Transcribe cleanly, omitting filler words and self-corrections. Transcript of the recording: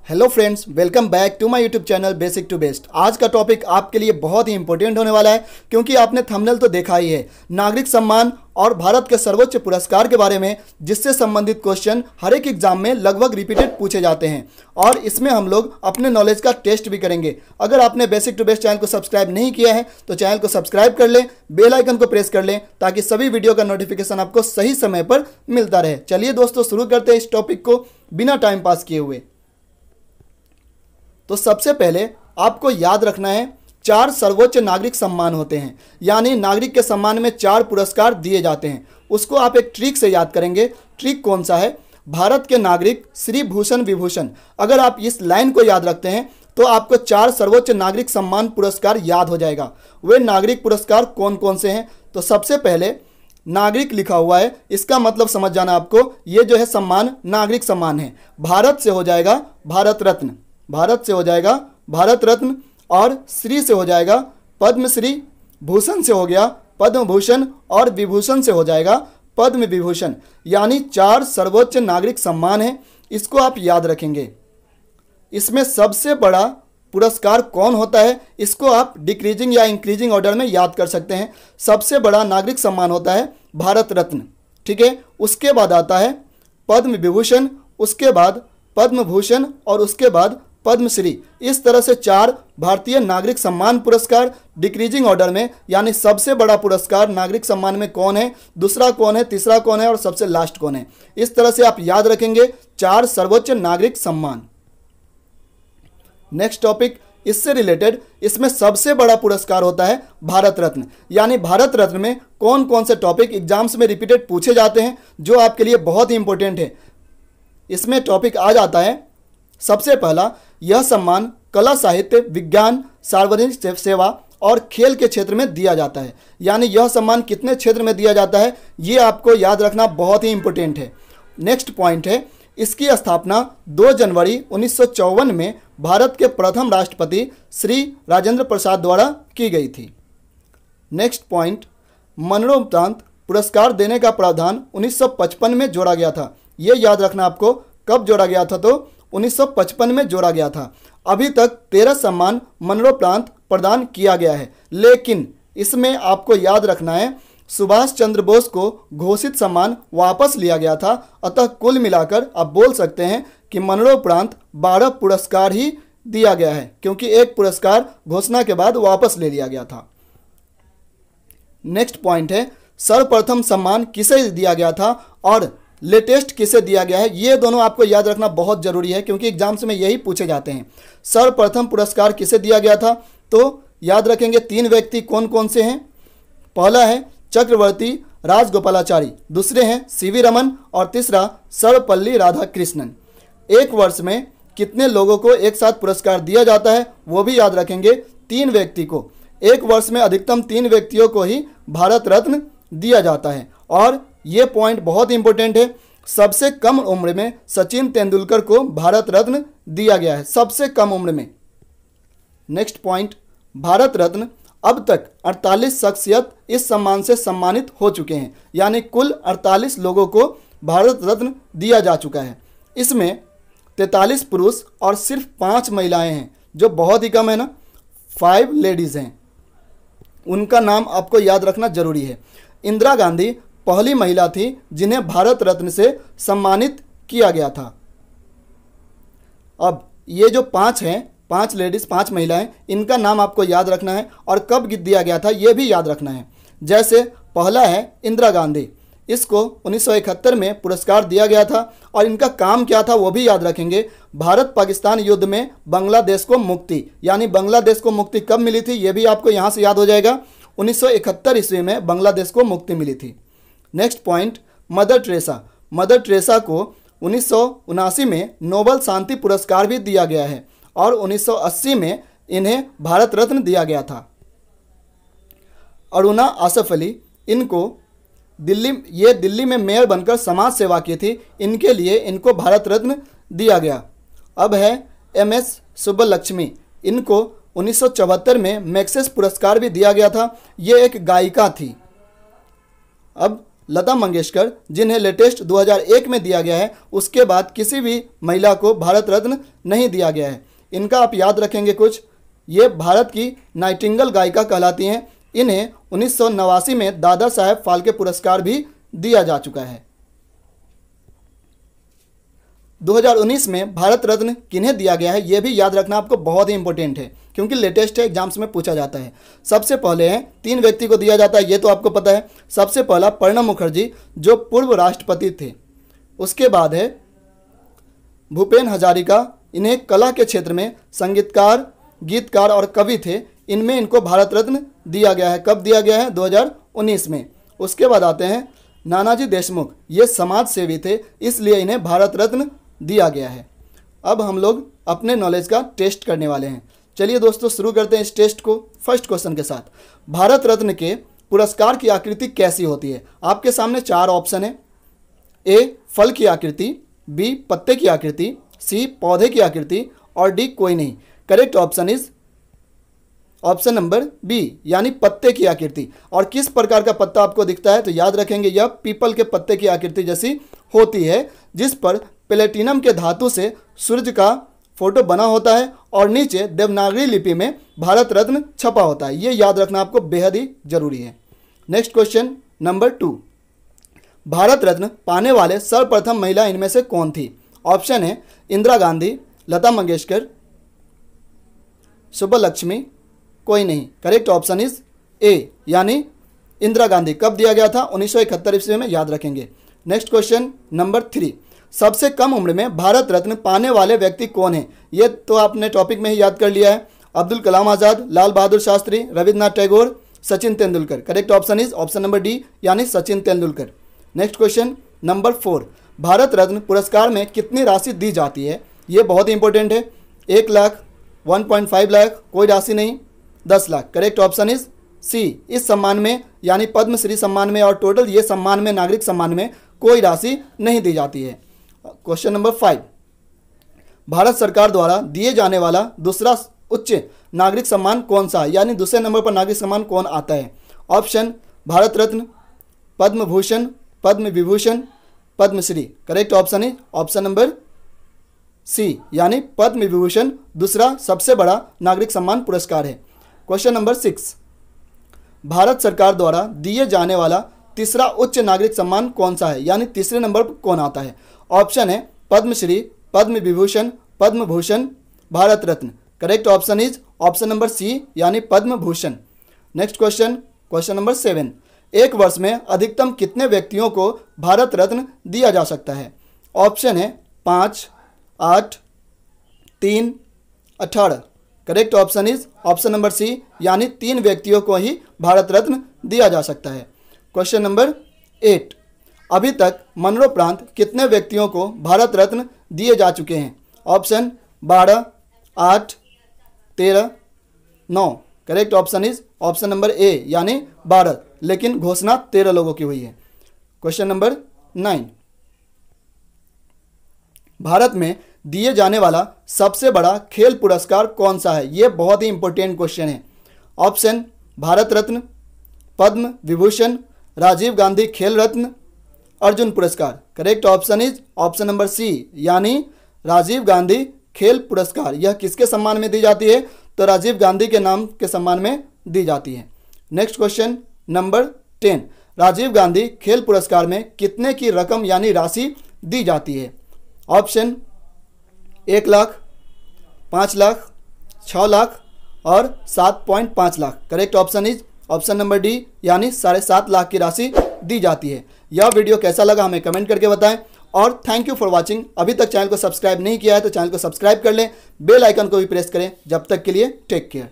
Hello friends, welcome back to my YouTube channel basic to best. आज का topic आपके लिए बहुत ही इंपॉर्टेंट होने वाला है, क्योंकि आपने थंबनेल तो देखा ही है। नागरिक सम्मान और भारत के सर्वोच्च पुरस्कार के बारे में, जिससे संबंधित क्वेश्चन हर एक एग्जाम में लगभग रिपीटेड पूछे जाते हैं, और इसमें हम लोग अपने नॉलेज का टेस्ट भी करेंगे। अगर आपने बेसिक टू बेस्ट चैनल को सब्सक्राइब नहीं किया है तो चैनल को सब्सक्राइब कर लें, बेल आइकन को प्रेस कर लें, ताकि सभी वीडियो का नोटिफिकेशन आपको सही समय पर मिलता रहे। चलिए दोस्तों, शुरू करते हैं इस टॉपिक को बिना टाइम पास किए हुए। तो सबसे पहले आपको याद रखना है, 4 सर्वोच्च नागरिक सम्मान होते हैं, यानी नागरिक के सम्मान में 4 पुरस्कार दिए जाते हैं। उसको आप एक ट्रिक से याद करेंगे। ट्रिक कौन सा है? भारत के नागरिक श्री भूषण विभूषण। अगर आप इस लाइन को याद रखते हैं तो आपको 4 सर्वोच्च नागरिक सम्मान पुरस्कार याद हो जाएगा। वे नागरिक पुरस्कार कौन कौन से हैं? तो सबसे पहले नागरिक लिखा हुआ है, इसका मतलब समझ जाना आपको। ये जो है सम्मान नागरिक सम्मान है। भारत से हो जाएगा भारत रत्न, भारत से हो जाएगा भारत रत्न, और श्री से हो जाएगा पद्मश्री, भूषण से हो गया पद्म भूषण, और विभूषण से हो जाएगा पद्म विभूषण। यानी 4 सर्वोच्च नागरिक सम्मान है। इसको आप याद रखेंगे। इसमें सबसे बड़ा पुरस्कार कौन होता है, इसको आप डिक्रीजिंग या इंक्रीजिंग ऑर्डर में याद कर सकते हैं। सबसे बड़ा नागरिक सम्मान होता है भारत रत्न, ठीक है। उसके बाद आता है पद्म विभूषण, उसके बाद पद्म भूषण, और उसके बाद पद्मश्री। इस तरह से 4 भारतीय नागरिक सम्मान पुरस्कार डिक्रीजिंग ऑर्डर में, यानी सबसे बड़ा पुरस्कार नागरिक सम्मान में कौन है, दूसरा कौन है, तीसरा कौन है, और सबसे लास्ट कौन है। इस तरह से आप याद रखेंगे 4 सर्वोच्च नागरिक सम्मान। नेक्स्ट टॉपिक इससे रिलेटेड, इसमें सबसे बड़ा पुरस्कार होता है भारत रत्न। यानी भारत रत्न में कौन कौन से टॉपिक एग्जाम्स में रिपीटेड पूछे जाते हैं, जो आपके लिए बहुत ही इंपॉर्टेंट है। इसमें टॉपिक आ जाता है सबसे पहला, यह सम्मान कला, साहित्य, विज्ञान, सार्वजनिक सेवा और खेल के क्षेत्र में दिया जाता है। यानी यह सम्मान कितने क्षेत्र में दिया जाता है, ये आपको याद रखना बहुत ही इंपॉर्टेंट है। नेक्स्ट पॉइंट है, इसकी स्थापना 2 जनवरी 1954 में भारत के प्रथम राष्ट्रपति श्री राजेंद्र प्रसाद द्वारा की गई थी। नेक्स्ट पॉइंट, मरणोपरांत पुरस्कार देने का प्रावधान 1955 में जोड़ा गया था। ये याद रखना आपको, कब जोड़ा गया था? तो 1955 में जोड़ा गया था। अभी तक 13 सम्मान मरणोपरांत प्रदान किया गया है, लेकिन इसमें आपको याद रखना है सुभाष चंद्र बोस को घोषित सम्मान वापस लिया गया था। अतः कुल मिलाकर आप बोल सकते हैं कि मरणोपरांत 12 पुरस्कार ही दिया गया है, क्योंकि एक पुरस्कार घोषणा के बाद वापस ले लिया गया था। नेक्स्ट पॉइंट है, सर्वप्रथम सम्मान किसे दिया गया था और लेटेस्ट किसे दिया गया है। ये दोनों आपको याद रखना बहुत जरूरी है, क्योंकि एग्जाम्स में यही पूछे जाते हैं। सर्वप्रथम पुरस्कार किसे दिया गया था, तो याद रखेंगे 3 व्यक्ति कौन कौन से हैं। पहला है चक्रवर्ती राजगोपालाचारी, दूसरे हैं सीवी रमन, और तीसरा सर्वपल्ली राधाकृष्णन। एक वर्ष में कितने लोगों को एक साथ पुरस्कार दिया जाता है, वो भी याद रखेंगे, 3 व्यक्ति को। एक वर्ष में अधिकतम 3 व्यक्तियों को ही भारत रत्न दिया जाता है। और ये पॉइंट बहुत इंपॉर्टेंट है, सबसे कम उम्र में सचिन तेंदुलकर को भारत रत्न दिया गया है, सबसे कम उम्र में। नेक्स्ट पॉइंट, भारत रत्न अब तक 48 शख्सियत इस सम्मान से सम्मानित हो चुके हैं। यानी कुल 48 लोगों को भारत रत्न दिया जा चुका है। इसमें 43 पुरुष और सिर्फ 5 महिलाएं हैं, जो बहुत ही कम है ना। 5 लेडीज़ हैं, उनका नाम आपको याद रखना जरूरी है। इंदिरा गांधी पहली महिला थी जिन्हें भारत रत्न से सम्मानित किया गया था। अब ये जो 5 हैं, 5 लेडीज़, 5 महिलाएं, इनका नाम आपको याद रखना है, और कब दिया गया था ये भी याद रखना है। जैसे पहला है इंदिरा गांधी, इसको 1971 में पुरस्कार दिया गया था, और इनका काम क्या था वो भी याद रखेंगे। भारत पाकिस्तान युद्ध में बांग्लादेश को मुक्ति, यानी बांग्लादेश को मुक्ति कब मिली थी, ये भी आपको यहाँ से याद हो जाएगा। 1971 ईस्वी में बांग्लादेश को मुक्ति मिली थी। Next point, mother Teresa. Mother Teresa को 1979 में नोबल शांति पुरस्कार भी दिया गया है, और 1980 में इन्हें भारत रत्न दिया गया था। अरुणा आसफ अली, इनको दिल्ली में मेयर बनकर समाज सेवा की थी, इनके लिए इनको भारत रत्न दिया गया। अब है MS सुब्बलक्ष्मी, इनको 1974 में मैक्सेस पुरस्कार भी दिया गया था। ये एक गायिका थी। अब लता मंगेशकर, जिन्हें लेटेस्ट 2001 में दिया गया है। उसके बाद किसी भी महिला को भारत रत्न नहीं दिया गया है। इनका आप याद रखेंगे कुछ, ये भारत की नाइटिंगेल गायिका कहलाती हैं। इन्हें 1989 में दादा साहेब फाल्के पुरस्कार भी दिया जा चुका है। 2019 में भारत रत्न किन्हें दिया गया है, यह भी याद रखना आपको बहुत ही इंपॉर्टेंट है, क्योंकि लेटेस्ट है, एग्जाम्स में पूछा जाता है। सबसे पहले हैं 3 व्यक्ति को दिया जाता है, ये तो आपको पता है। सबसे पहला प्रणब मुखर्जी, जो पूर्व राष्ट्रपति थे। उसके बाद है भूपेन हजारिका, इन्हें कला के क्षेत्र में संगीतकार, गीतकार और कवि थे। इनमें इनको भारत रत्न दिया गया है। कब दिया गया है? 2019 में। उसके बाद आते हैं नानाजी देशमुख, ये समाज सेवी थे, इसलिए इन्हें भारत रत्न दिया गया है। अब हम लोग अपने नॉलेज का टेस्ट करने वाले हैं। चलिए दोस्तों शुरू करते हैं इस टेस्ट को फर्स्ट क्वेश्चन के साथ। भारत रत्न के पुरस्कार की आकृति कैसी होती है? आपके सामने 4 ऑप्शन है। ए फल की आकृति, बी पत्ते की आकृति, सी पौधे की आकृति और डी कोई नहीं। Correct option is option number B, यानी पत्ते की आकृति। और किस प्रकार का पत्ता आपको दिखता है? तो याद रखेंगे यह पीपल के पत्ते की आकृति जैसी होती है, जिस पर प्लेटिनम के धातु से सूर्य का फोटो बना होता है और नीचे देवनागरी लिपि में भारत रत्न छपा होता है। ये याद रखना आपको बेहद ही जरूरी है। Next question number 2, Bharat Ratna पाने वाले सर्वप्रथम महिला इनमें से कौन थी? ऑप्शन है इंदिरा गांधी, लता मंगेशकर, सुब्बलक्ष्मी, कोई नहीं। करेक्ट ऑप्शन इज ए, यानी इंदिरा गांधी। कब दिया गया था? 1971 ईस्वी में, याद रखेंगे। नेक्स्ट क्वेश्चन नंबर 3, सबसे कम उम्र में भारत रत्न पाने वाले व्यक्ति कौन है? ये तो आपने टॉपिक में ही याद कर लिया है। Abdul Kalam Azad, Lal Bahadur Shastri, Rabindranath Tagore, Sachin Tendulkar. Correct option is option number D, यानी Sachin Tendulkar. Next question number 4, Bharat Ratna पुरस्कार में कितनी राशि दी जाती है? ये बहुत ही इंपॉर्टेंट है। 1 लाख, 1.5 लाख, कोई राशि नहीं, 10 lakh. Correct option is C, इस सम्मान में यानी पद्मश्री सम्मान में और टोटल ये सम्मान में, नागरिक सम्मान में कोई राशि नहीं दी जाती है। क्वेश्चन नंबर 5, भारत सरकार द्वारा दिए जाने वाला दूसरा उच्च नागरिक सम्मान कौन सा है? यानी दूसरे नंबर पर नागरिक सम्मान कौन आता है? Option Bharat Ratna, Padma Bhushan, Padma Vibhushan, Padmashri. Correct option है ऑप्शन नंबर सी, यानी पद्म विभूषण दूसरा सबसे बड़ा नागरिक सम्मान पुरस्कार है। क्वेश्चन नंबर 6, भारत सरकार द्वारा दिए जाने वाला तीसरा उच्च नागरिक सम्मान कौन सा है? यानी तीसरे नंबर पर कौन आता है? ऑप्शन है Padmashri, Padma Vibhushan, Padma Bhushan, Bharat Ratna. Correct option is option number C, यानी Padma Bhushan. Next question, question number 7, एक वर्ष में अधिकतम कितने व्यक्तियों को भारत रत्न दिया जा सकता है? ऑप्शन है 5, 8, 3, 18। Correct option is option number C, यानी 3 व्यक्तियों को ही भारत रत्न दिया जा सकता है। क्वेश्चन नंबर 8, अभी तक मरणोपरांत कितने व्यक्तियों को भारत रत्न दिए जा चुके हैं? Option 12, 8, 13, 9। Correct option is option number A, यानी 12, लेकिन घोषणा 13 लोगों की हुई है। क्वेश्चन नंबर 9, भारत में दिए जाने वाला सबसे बड़ा खेल पुरस्कार कौन सा है? यह बहुत ही इंपॉर्टेंट क्वेश्चन है। Option Bharat Ratna, Padma Vibhushan, Rajiv Gandhi Khel Ratna, Arjun Puraskar. Correct option is option number C, यानी राजीव गांधी खेल पुरस्कार। यह किसके सम्मान में दी जाती है? तो राजीव गांधी के नाम के सम्मान में दी जाती है। Next question number 10, Rajiv Gandhi Khel Puraskar में कितने की रकम यानी राशि दी जाती है? ऑप्शन 1 लाख, 5 लाख, 6 लाख और 7.5 lakh. Correct option is option number D, यानी 7.5 लाख की राशि दी जाती है। यह वीडियो कैसा लगा हमें कमेंट करके बताएं और थैंक यू फॉर वाचिंग। अभी तक चैनल को सब्सक्राइब नहीं किया है तो चैनल को सब्सक्राइब कर लें, बेल आइकन को भी प्रेस करें। जब तक के लिए टेक केयर।